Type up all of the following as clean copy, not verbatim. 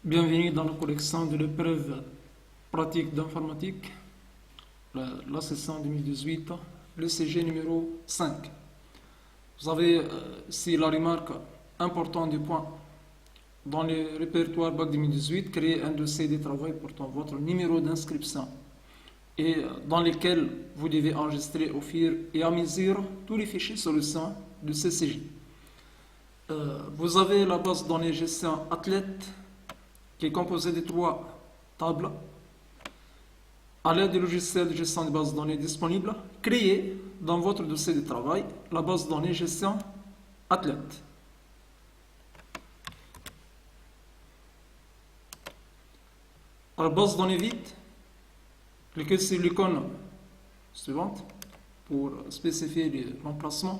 Bienvenue dans la collection de l'épreuve pratique d'informatique, la session 2018, le CG numéro 5. Vous avez ici la remarque importante du point. Dans le répertoire Bac 2018, créez un dossier de travail portant votre numéro d'inscription et dans lequel vous devez enregistrer au fur et à mesure tous les fichiers solutions de ce CG. Vous avez la base de données gestion athlète qui est composée de 3 tables. À l'aide du logiciel de gestion de base de données disponible, créez dans votre dossier de travail la base de données gestion athlète. À la base de données vide, cliquez sur l'icône suivante pour spécifier l'emplacement.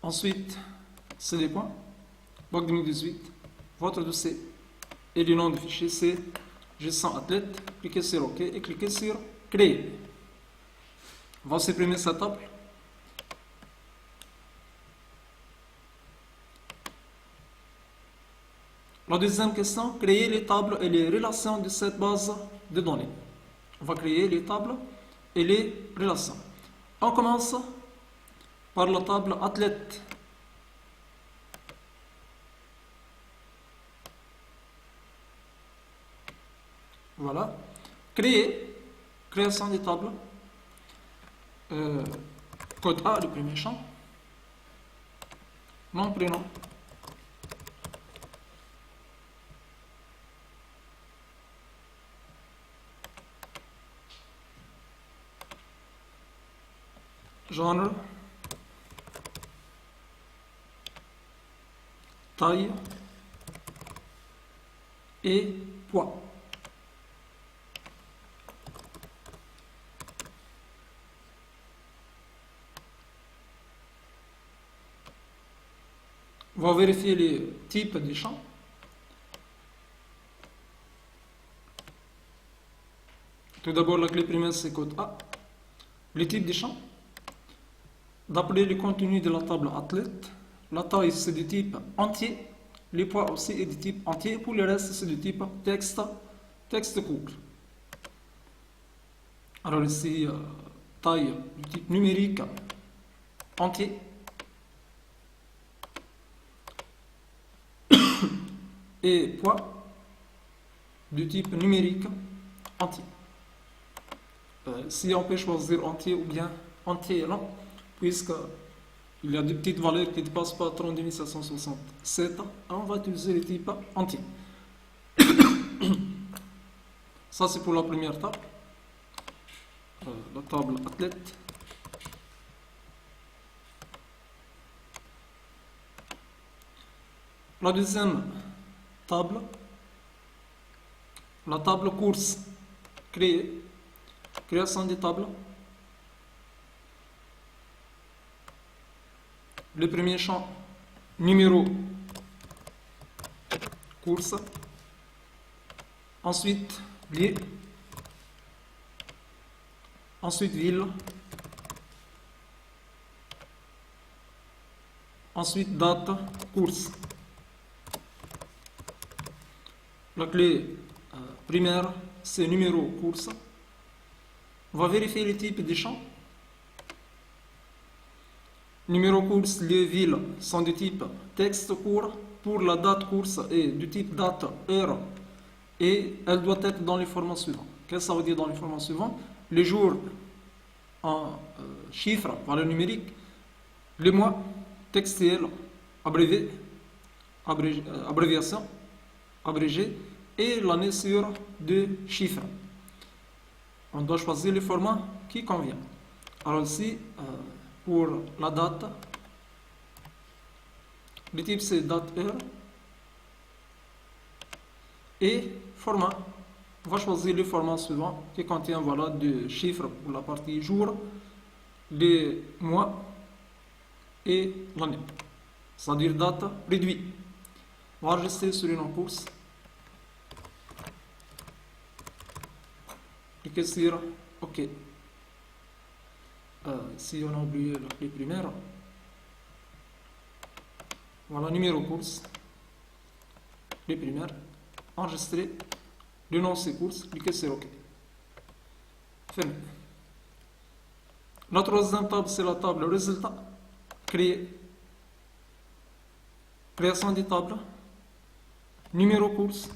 Ensuite, c'est les points. Bac 2018, votre dossier et le nom du fichier c'est gestion athlète. Cliquez sur OK et cliquez sur Créer. On va supprimer cette table. La deuxième question, créer les tables et les relations de cette base de données. On va créer les tables et les relations. On commence par la table athlète. Voilà. Création des tables. Code A, le premier champ. Nom, prénom. Genre. Taille. Et poids. On va vérifier les types des champs. Tout d'abord, la clé primaire, c'est code A. Les types des champs. D'après le contenu de la table athlète, la taille, c'est du type entier. Les poids aussi est du type entier. Pour le reste, c'est du type texte court. Alors ici, taille du type numérique entier. Et poids du type numérique entier. Si on peut choisir entier ou bien entier, non, puisqu'il y a des petites valeurs qui ne dépassent pas 32 767, on va utiliser le type entier. Ça, c'est pour la première table, la table athlète. La deuxième table, la table course, création des tables. Le premier champ, numéro, course. Ensuite, lieu. Ensuite, ville. Ensuite, date, course. La clé primaire, c'est numéro, course. On va vérifier les types des champs. Numéro course, lieu, ville sont du type texte court. Pour la date course est du type date, heure. Et elle doit être dans les formats suivants. Qu'est-ce que ça veut dire dans les formats suivants? Les jours en chiffres, valeur numérique. Les mois, textuel, abrévié, abréviation, abrégé. Et l'année sur 2 chiffres. On doit choisir le format qui convient. Alors ici, pour la date, le type c'est date heure. Et format, on va choisir le format suivant qui contient voilà, 2 chiffres pour la partie jour, les mois et l'année. C'est-à-dire date réduite. On va enregistrer sur une course. Cliquez sur OK. Si on a oublié la clé primaire, voilà, numéro course. les primaires, enregistrer le nom de ces courses, cliquez sur OK. Fermez. La troisième table, c'est la table résultat. Créer. Création des tables. Numéro course.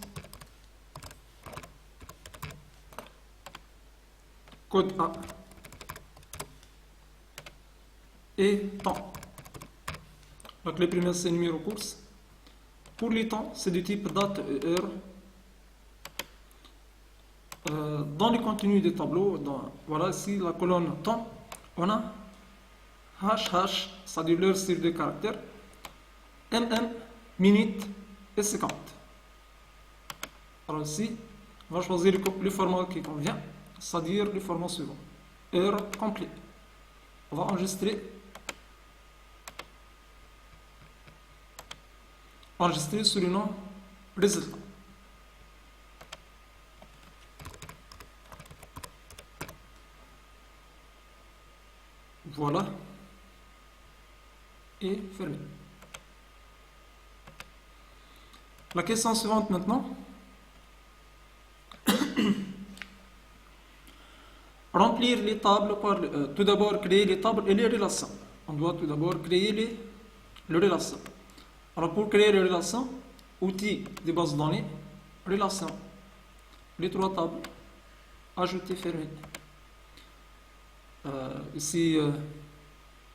Code A. Et temps. Donc les premiers, c'est numéro course. Pour les temps, c'est du type date et heure. Dans le contenu des tableaux, voilà ici la colonne temps, on a hash, c'est-à-dire l'heure sur deux caractères, minute et seconde. Alors ici, on va choisir le format qui convient, c'est-à-dire le format suivant, heure complète. On va enregistrer sur le nom résultat. Voilà. Et fermé. La question suivante maintenant. Remplir les tables par... tout d'abord, créer les tables et les relations. On doit tout d'abord créer les relations. Alors, pour créer les relations, outils de base de données, relations, les trois tables, ajouter, fermer. Ici,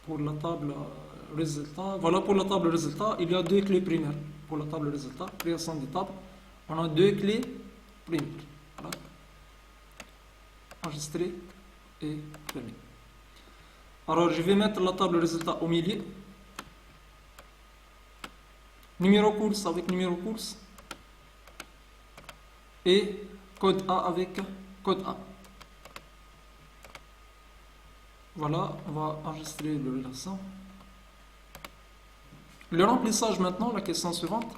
pour la table résultat, voilà pour la table résultat, il y a deux clés primaires. Pour la table résultat, création des tables, on a deux clés primaires. Voilà. Enregistrer et fermer. Alors, je vais mettre la table résultat au milieu. Numéro course avec numéro course. Et code A avec code A. Voilà, on va enregistrer le relation. Le remplissage maintenant, la question suivante.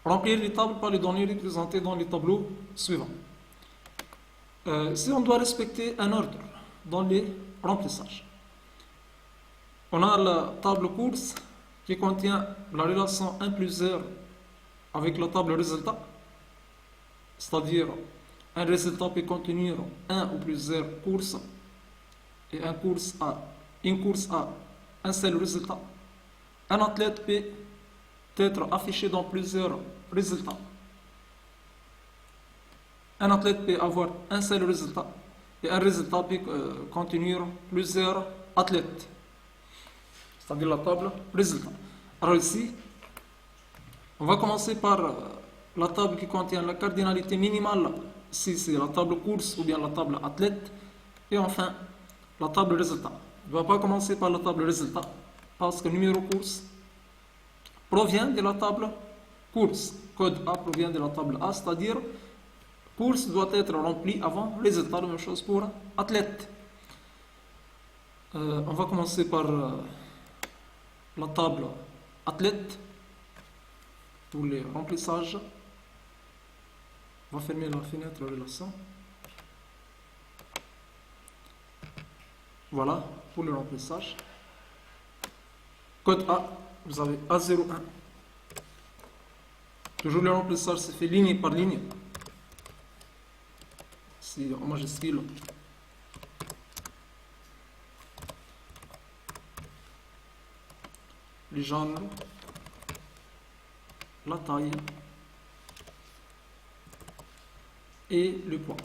Remplir les tables par les données représentées dans les tableaux suivants. Si on doit respecter un ordre dans les remplissages. On a la table course qui contient la relation 1 plus R avec la table résultat. C'est-à-dire, un résultat peut contenir 1 ou plusieurs courses et une course a un seul résultat. Un athlète peut être affiché dans plusieurs résultats. Un athlète peut avoir un seul résultat et un résultat peut contenir plusieurs athlètes. C'est-à-dire la table résultat. Alors ici, on va commencer par la table qui contient la cardinalité minimale, si c'est la table course ou bien la table athlète, et enfin la table résultat. On ne va pas commencer par la table résultat, parce que numéro course provient de la table course. Code A provient de la table A, c'est-à-dire course doit être remplie avant résultat, la même chose pour athlète. On va commencer par la table athlète pour les remplissages. On va fermer la fenêtre relation. Voilà pour le remplissage. Code A, vous avez A01. Toujours le remplissage se fait ligne par ligne. Si en majuscule. Les genres, la taille et le poids.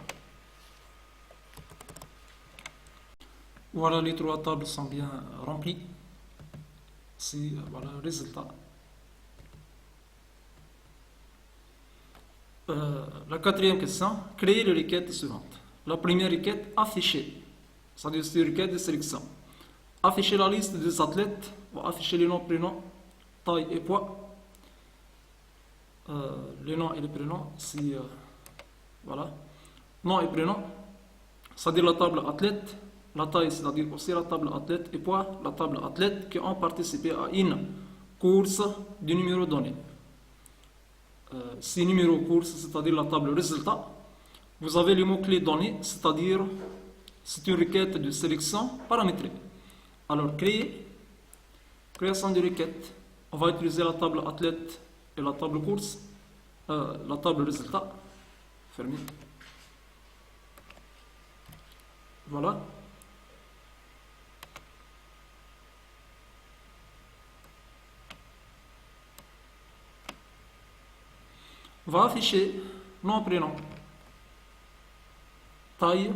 Voilà, les trois tables sont bien remplies. Ici, voilà le résultat. La quatrième question, créer les requêtes suivantes. La première requête, afficher. C'est-à-dire c'est une requête de sélection. Afficher la liste des athlètes, on va afficher les noms, prénoms, taille et poids. Les noms et les prénoms, si voilà. Nom et prénom, c'est-à-dire la table athlète, la taille, c'est-à-dire aussi la table athlète, et poids, la table athlète qui ont participé à une course du numéro donné. Si numéro course, c'est-à-dire la table résultat, vous avez les mots-clés donnés, c'est-à-dire c'est une requête de sélection paramétrée. Alors, création de requête, on va utiliser la table athlète et la table course. la table résultat, fermée. Voilà. On va afficher nom, prénom, taille,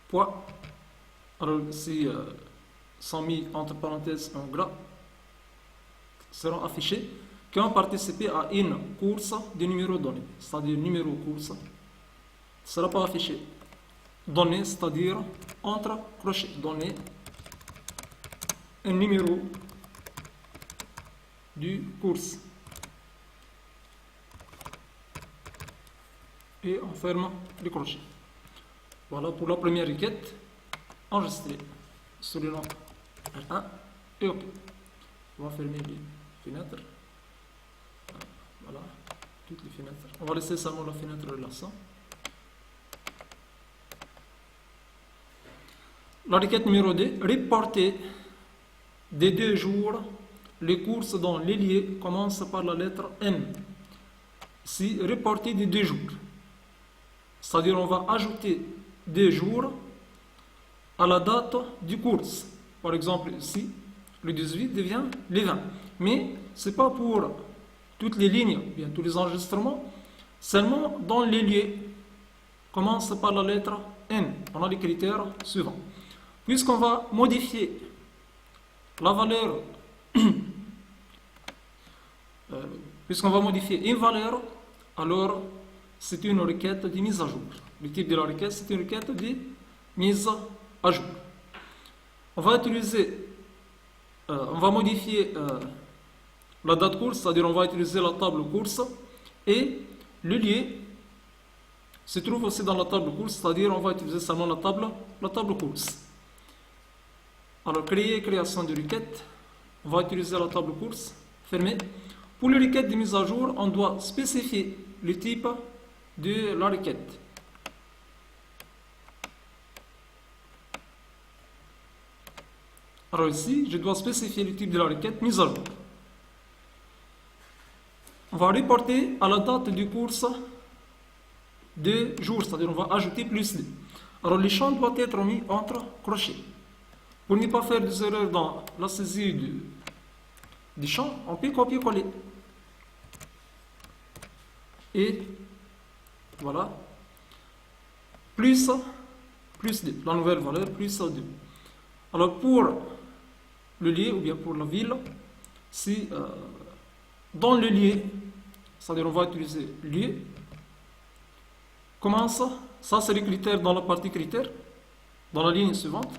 poids. Alors ici, sont mis entre parenthèses en gras, seront affichés qui ont participé à une course de numéros donnés, c'est-à-dire numéro course, ne sera pas affiché. Donné, c'est-à-dire entre crochets, donner un numéro du course. Et on ferme les crochets. Voilà pour la première requête enregistrée sur le nom R1 et OK. On va fermer les fenêtres. Voilà, toutes les fenêtres. On va laisser seulement la fenêtre relation. La requête numéro 2, reporter des 2 jours les courses dont l'ailier commence par la lettre M. Ici, reporter des 2 jours. C'est-à-dire on va ajouter 2 jours à la date du course. Par exemple, ici, le 18 devient le 20. Mais ce n'est pas pour toutes les lignes, bien tous les enregistrements, seulement dans l'ailier commence par la lettre N. On a les critères suivants. Puisqu'on va modifier la valeur, puisqu'on va modifier une valeur, alors c'est une requête de mise à jour. Le type de la requête, c'est une requête de mise à jour. On va utiliser, on va modifier la date course, c'est-à-dire on va utiliser la table course, et le lieu se trouve aussi dans la table course, c'est-à-dire on va utiliser seulement la table course. Alors, création de requête, on va utiliser la table course, fermée. Pour les requêtes de mise à jour, on doit spécifier le type de la requête. Alors ici, je dois spécifier le type de la requête mise à jour. On va reporter à la date du course 2 jours, c'est-à-dire on va ajouter plus 2. Alors, le champ doit être mis entre crochets. Pour ne pas faire des erreurs dans la saisie du champ, on peut copier-coller. Et voilà, plus 2, la nouvelle valeur, plus 2. Alors pour le lieu ou bien pour la ville, si dans le lieu, c'est-à-dire on va utiliser lieu, commence, ça c'est les critères dans la partie critères, dans la ligne suivante,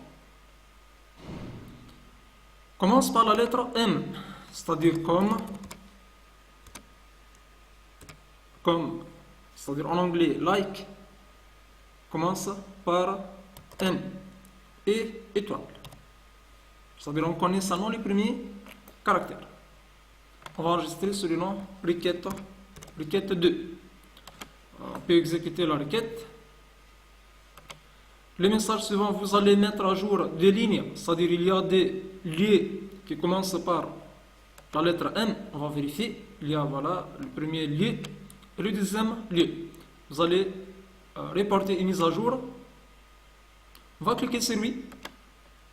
commence par la lettre M, c'est-à-dire comme, c'est-à-dire en anglais like, commence par M et étoile. C'est-à-dire on connaît seulement les premiers caractères. On va enregistrer sur le nom requête 2. On peut exécuter la requête. Le message suivant, vous allez mettre à jour des lignes, c'est-à-dire il y a des lieux qui commencent par la lettre M. On va vérifier. Il y a voilà le premier lieu et le deuxième lieu. Vous allez reporter une mise à jour. On va cliquer sur oui.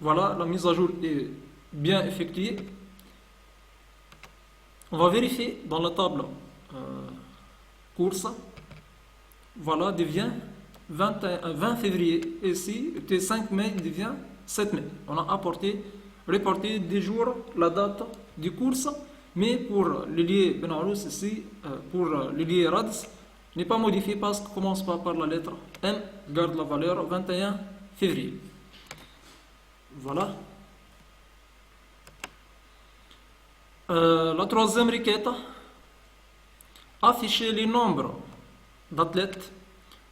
Voilà, la mise à jour est bien effectuée. On va vérifier dans la table course. Voilà, devient 20 février. Et ici, le 5 mai devient 7 mai. On a reporté des jours, la date du course. Mais pour le lieu Benarous ici, pour le lieu Rads, n'est pas modifié parce qu'il commence pas par la lettre M, garde la valeur 21 février. Voilà. La troisième requête, afficher les nombres d'athlètes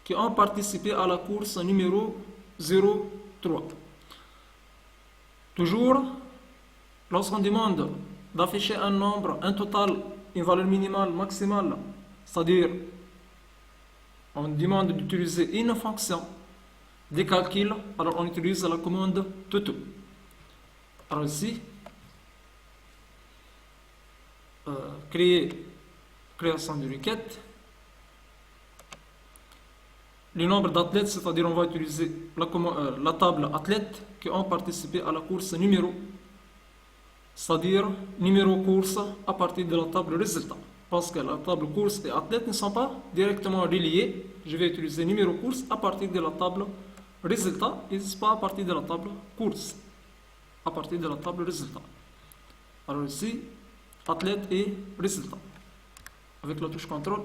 qui ont participé à la course numéro 03. Toujours, lorsqu'on demande d'afficher un nombre, un total, une valeur minimale, maximale, c'est-à-dire on demande d'utiliser une fonction de calcul, alors on utilise la commande toto. Alors ici, créer création de requête. Le nombre d'athlètes, c'est-à-dire on va utiliser la table athlètes qui ont participé à la course numéro, c'est-à-dire numéro course à partir de la table résultat. Parce que la table course et athlètes ne sont pas directement reliés, je vais utiliser numéro course à partir de la table résultat et pas à partir de la table course, à partir de la table résultat. Alors ici, athlète et résultat. Avec la touche contrôle,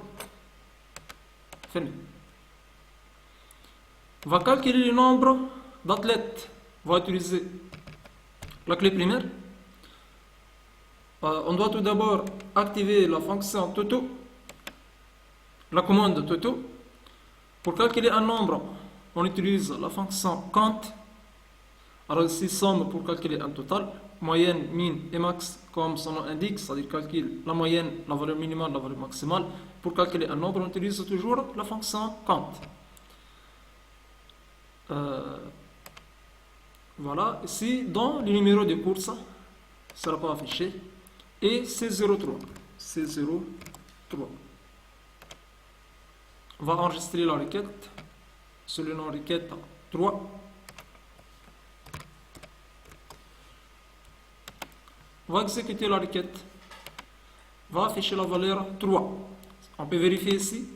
fermé. On va calculer le nombre d'athlètes. On va utiliser la clé primaire. On doit tout d'abord activer la fonction toto, la commande toto. Pour calculer un nombre, on utilise la fonction count. Alors ici, somme pour calculer un total. Moyenne, min et max, comme son nom indique, c'est-à-dire calcule la moyenne, la valeur minimale, la valeur maximale. Pour calculer un nombre, on utilise toujours la fonction count. Voilà, ici, dans le numéro de course, ça ne sera pas affiché. Et c'est 03. C'est 03. On va enregistrer la requête sur le nom requête 3. On va exécuter la requête. On va afficher la valeur 3. On peut vérifier ici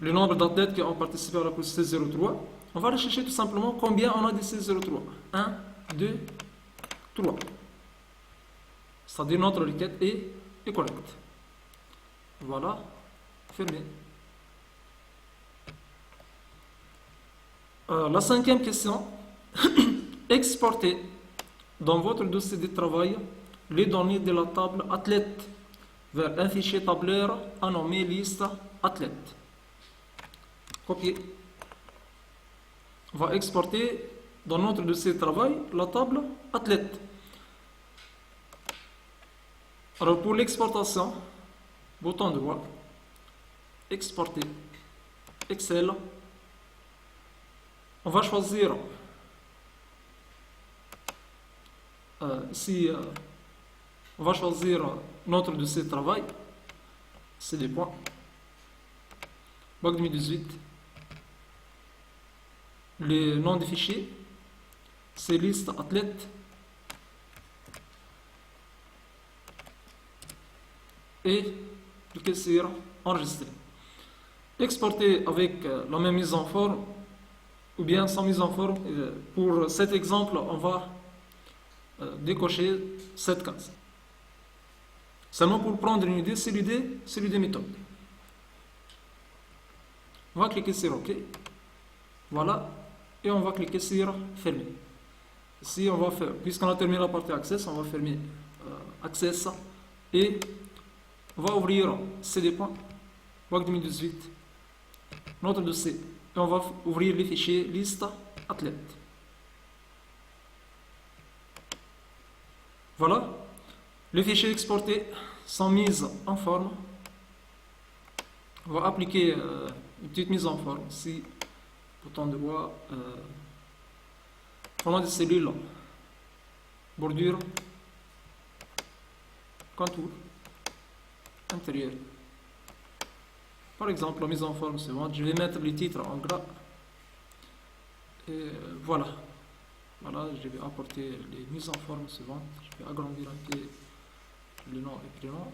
le nombre d'athlètes qui ont participé à la course C03. On va rechercher tout simplement combien on a de C03. 1, 2, 3. C'est-à-dire notre requête est correcte. Voilà, fermé. La cinquième question. Exportez dans votre dossier de travail les données de la table athlète vers un fichier tableur nommé liste athlète. Copier. On va exporter dans notre dossier de travail la table athlète. Alors pour l'exportation, bouton droit, exporter, Excel. On va choisir ici, on va choisir notre dossier de travail, c'est des points, bac 2018, le nom des fichiers, c'est liste athlète, et cliquez sur enregistrer. Exporter avec la même mise en forme ou bien sans mise en forme. Pour cet exemple, on va décocher cette case. Seulement pour prendre une idée, c'est l'idée méthode. On va cliquer sur OK. Voilà. Et on va cliquer sur fermer. Ici, on va faire, puisqu'on a terminé la partie Access, on va fermer Access et on va ouvrir CD points, bac 2018, notre dossier. Et on va ouvrir les fichiers liste athlète. Voilà, les fichiers exportés sont mis en forme. On va appliquer une petite mise en forme. Ici, bouton droit, format de cellule, bordure, contour, intérieur. Par exemple, la mise en forme suivante, je vais mettre les titres en gras. Et voilà. Voilà, je vais apporter les mises en forme suivantes. Je vais agrandir un peu le nom et prénom.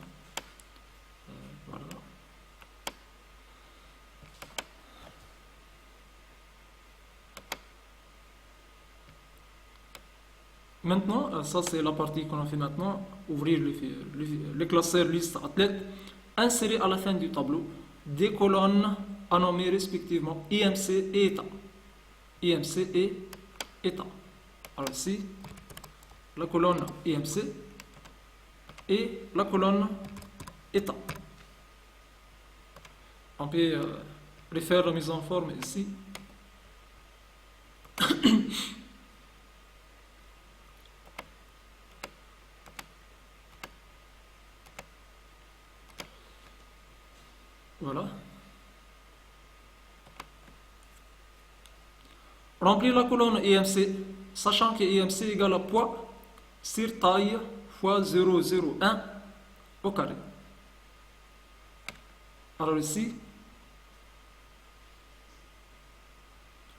Voilà. Maintenant, ça c'est la partie qu'on a fait maintenant. Ouvrir le classeur liste athlète. Insérer à la fin du tableau des colonnes à nommer respectivement IMC et état. IMC et état. Alors ici, la colonne IMC et la colonne état. On peut refaire la mise en forme ici. Voilà. Remplir la colonne IMC, sachant que IMC égale à poids sur taille fois 0,01 au carré. Alors ici,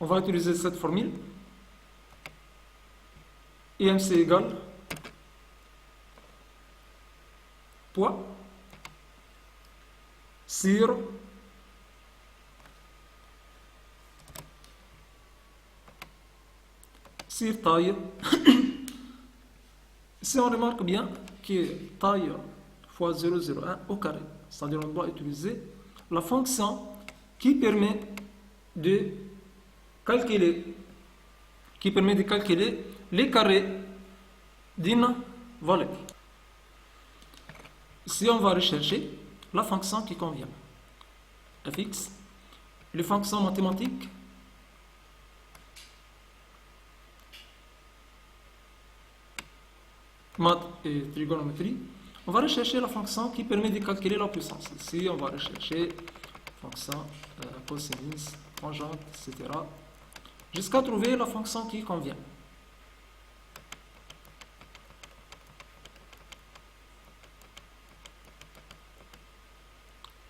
on va utiliser cette formule. IMC égale poids sur taille. Ici, on remarque bien que taille fois 0,01 au carré. C'est-à-dire on doit utiliser la fonction qui permet de calculer les carrés d'une valeur. Ici, on va rechercher la fonction qui convient. fx, les fonctions mathématiques, maths et trigonométrie, on va rechercher la fonction qui permet de calculer la puissance. Ici, on va rechercher fonction cosinus, tangente, etc. jusqu'à trouver la fonction qui convient.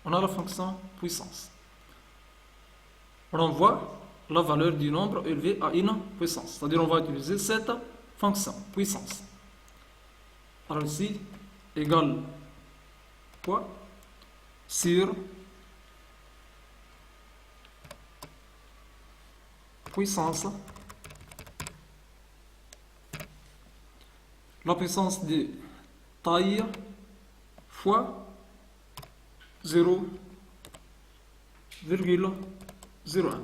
On a la fonction puissance. On envoie la valeur du nombre élevé à une puissance. C'est-à-dire on va utiliser cette fonction, puissance. Alors ici, égale poids sur puissance. La puissance de taille fois 0,01.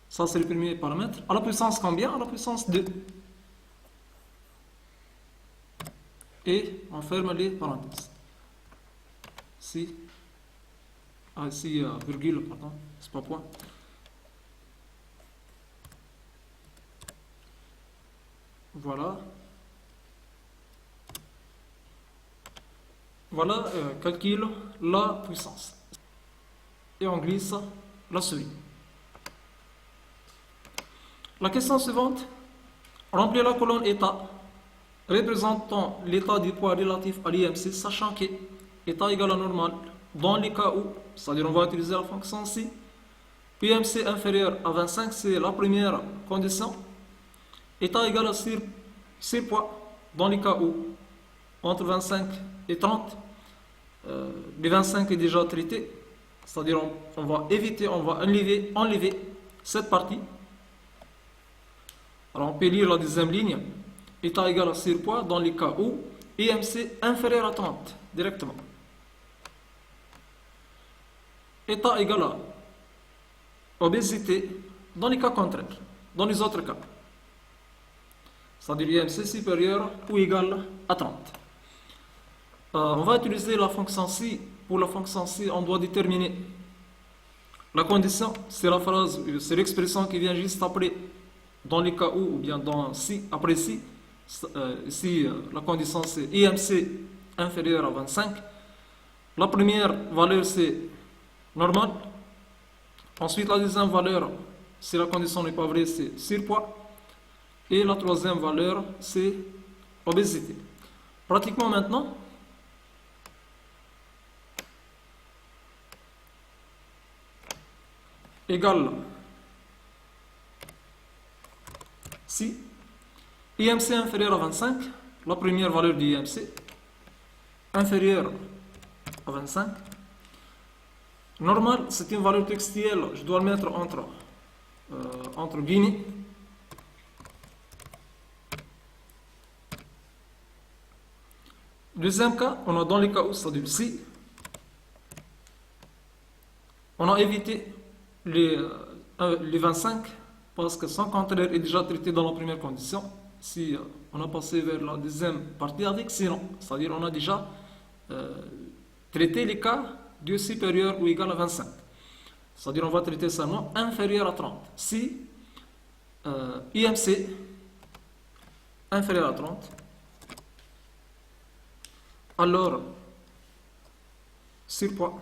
Ça, c'est le premier paramètre. À la puissance combien? À la puissance 2. Et on ferme les parenthèses. Ici, virgule, pardon, c'est pas point. Voilà. Voilà, calcule la puissance. Et on glisse la souris. La question suivante, remplir la colonne état représentant l'état du poids relatif à l'IMC, sachant que état égal à normal dans les cas où, c'est-à-dire on va utiliser la fonction ci, IMC inférieur à 25, c'est la première condition, état égal à surpoids dans les cas où entre 25 et 30, les 25 est déjà traité, c'est-à-dire on va éviter, on va enlever cette partie. Alors on peut lire la deuxième ligne, état égal à surpoids dans les cas où IMC inférieur à 30 directement. État égal à obésité dans les cas contraires, dans les autres cas. C'est-à-dire IMC supérieur ou égal à 30. On va utiliser la fonction ci. Pour la fonction ci, on doit déterminer la condition. C'est la phrase, c'est l'expression qui vient juste après. Dans les cas où, ou bien dans si, après si, ici la condition c'est IMC inférieur à 25. La première valeur c'est normal. Ensuite la deuxième valeur, si la condition n'est pas vraie, c'est surpoids. Et la troisième valeur c'est obésité. Pratiquement maintenant, égale si IMC inférieur à 25, la première valeur du IMC inférieure à 25. Normal, c'est une valeur textuelle, je dois le mettre entre guillemets. Deuxième cas, on a dans les cas où ça dit si, on a évité les 25 parce que son contraire est déjà traité dans la première condition. Si on a passé vers la deuxième partie avec sinon, c'est-à-dire on a déjà traité les cas de supérieur ou égal à 25. C'est-à-dire on va traiter seulement inférieur à 30. Si IMC inférieur à 30, alors surpoids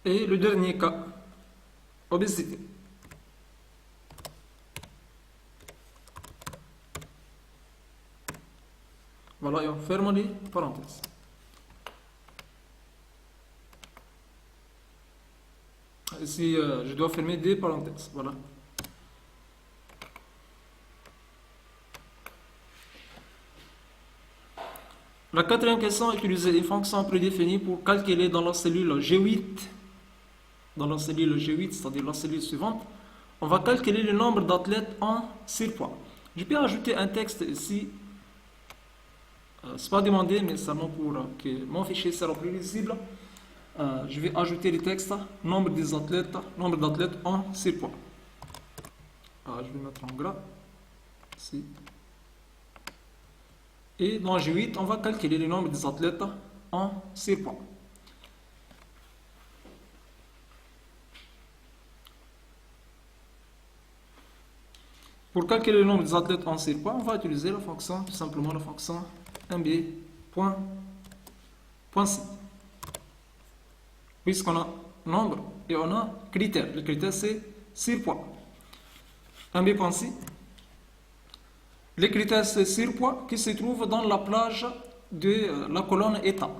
Et le dernier cas, obésité. Voilà, et on ferme les parenthèses. Ici, je dois fermer des parenthèses. Voilà. La quatrième question, utiliser une fonction prédéfinie pour calculer dans la cellule G8, c'est-à-dire la cellule suivante, on va calculer le nombre d'athlètes en surpoids. Je peux ajouter un texte ici, c'est pas demandé, mais seulement pour que mon fichier sera plus lisible. Je vais ajouter le texte, nombre d'athlètes en surpoids. Je vais mettre en gras, ici. Et dans G8, on va calculer le nombre des athlètes en surpoids. Pour calculer le nombre des athlètes en surpoids, on va utiliser la fonction, tout simplement la fonction mb.c. Puisqu'on a nombre et on a critère. Le critère c'est surpoids. mb.c. Les critères c'est surpoids qui se trouvent dans la plage de la colonne état.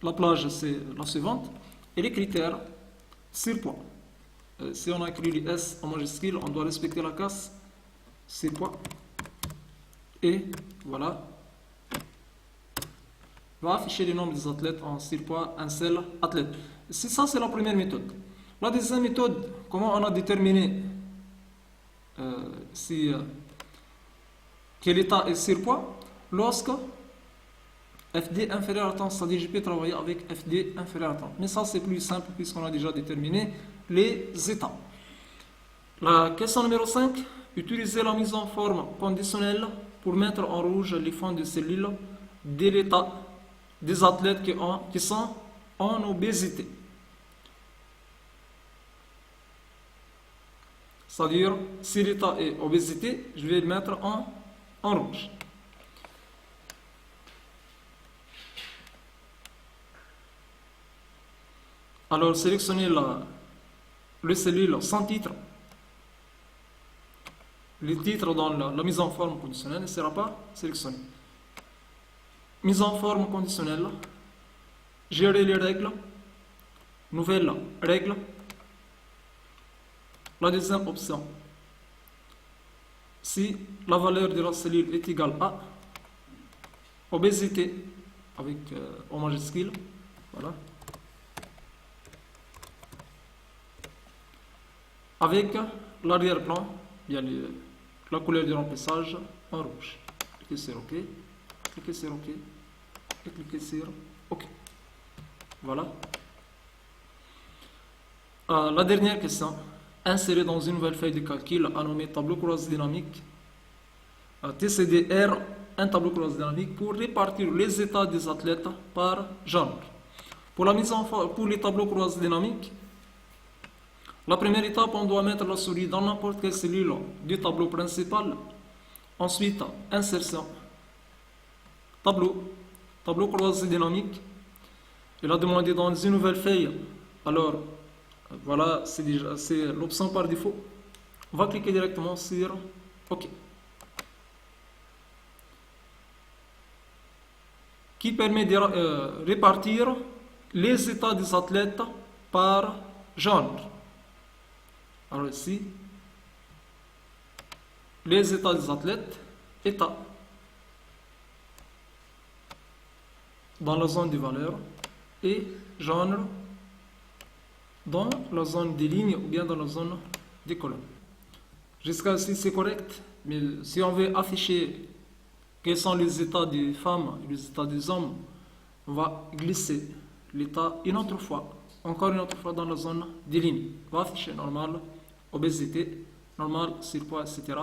La plage c'est la suivante. Et les critères surpoids. Si on a écrit les S en majuscule, on doit respecter la casse surpoids. Et voilà. On va afficher le nombre des athlètes en surpoids, un seul athlète. Ça, c'est la première méthode. La deuxième méthode, comment on a déterminé quel état est surpoids lorsque FD inférieur à temps, c'est-à-dire je peux travailler avec FD inférieur à temps. Mais ça, c'est plus simple puisqu'on a déjà déterminé les états. La question numéro 5, utiliser la mise en forme conditionnelle pour mettre en rouge les fonds de cellules de l'état des athlètes qui sont en obésité. C'est-à-dire, si l'état est obésité, je vais le mettre en rouge. Alors, sélectionnez les cellules sans titre. Le titre dans la mise en forme conditionnelle ne sera pas sélectionné. Mise en forme conditionnelle, gérer les règles, nouvelle règle. La deuxième option, si la valeur de la cellule est égale à obésité, avec O majuscule, voilà, avec l'arrière-plan, bien la couleur du remplissage en rouge. Cliquez sur OK, cliquez sur OK, et cliquez sur OK. Voilà. La dernière question, insérer dans une nouvelle feuille de calcul nommée tableau croisé dynamique, TCDR, un tableau croisé dynamique pour répartir les états des athlètes par genre. Pour la mise en forme, pour les tableaux croisés dynamiques, la première étape, on doit mettre la souris dans n'importe quelle cellule du tableau principal. Ensuite, insertion, tableau croisé dynamique. Il a demandé dans une nouvelle feuille. Alors, voilà, c'est l'option par défaut. On va cliquer directement sur OK. Qui permet de répartir les états des athlètes par genre. Alors ici, les états des athlètes, état, dans la zone des valeurs, et genre, dans la zone des lignes ou bien dans la zone des colonnes. Jusqu'à ici, c'est correct, mais si on veut afficher quels sont les états des femmes et les états des hommes, on va glisser l'état encore une autre fois dans la zone des lignes. On va afficher normal, obésité, normal, surpoids, etc.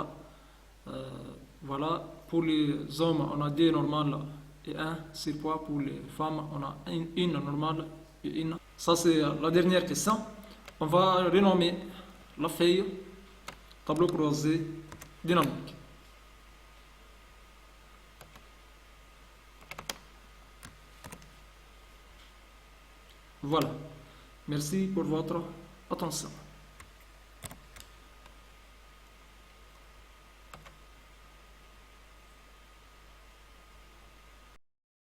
Voilà, pour les hommes, on a 2 normales et 1 surpoids. Pour les femmes, on a une normale et une. Ça, c'est la dernière question. On va renommer la feuille tableau croisé dynamique. Voilà. Merci pour votre attention.